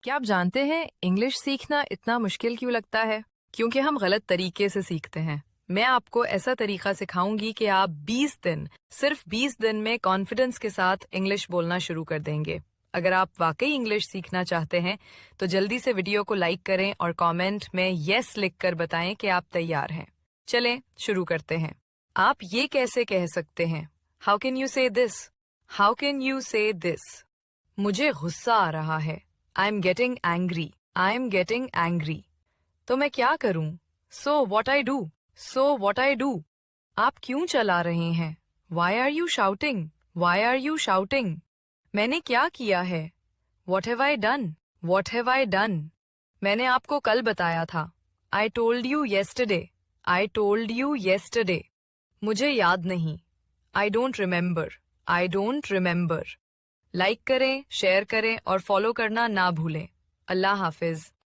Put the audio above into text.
क्या आप जानते हैं इंग्लिश सीखना इतना मुश्किल क्यों लगता है? क्योंकि हम गलत तरीके से सीखते हैं। मैं आपको ऐसा तरीका सिखाऊंगी कि आप 20 दिन, सिर्फ 20 दिन में कॉन्फिडेंस के साथ इंग्लिश बोलना शुरू कर देंगे। अगर आप वाकई इंग्लिश सीखना चाहते हैं तो जल्दी से वीडियो को लाइक करें और कमेंट में यस लिखकर बताएं कि आप तैयार हैं। चलें शुरू करते हैं। आप ये कैसे कह सकते हैं? How can you say this? How can you say this? मुझे गुस्सा आ रहा है। I am getting angry. I am getting angry. तो मैं क्या करूं? So what I do? So what I do? आप क्यों चला रहे हैं? Why are you shouting? Why are you shouting? मैंने क्या किया है? What have I done? What have I done? मैंने आपको कल बताया था। I told you yesterday. I told you yesterday. मुझे याद नहीं। I don't remember. I don't remember. Like करें, शेयर करें और फॉलो करना ना भूलें। अल्लाह हाफिज।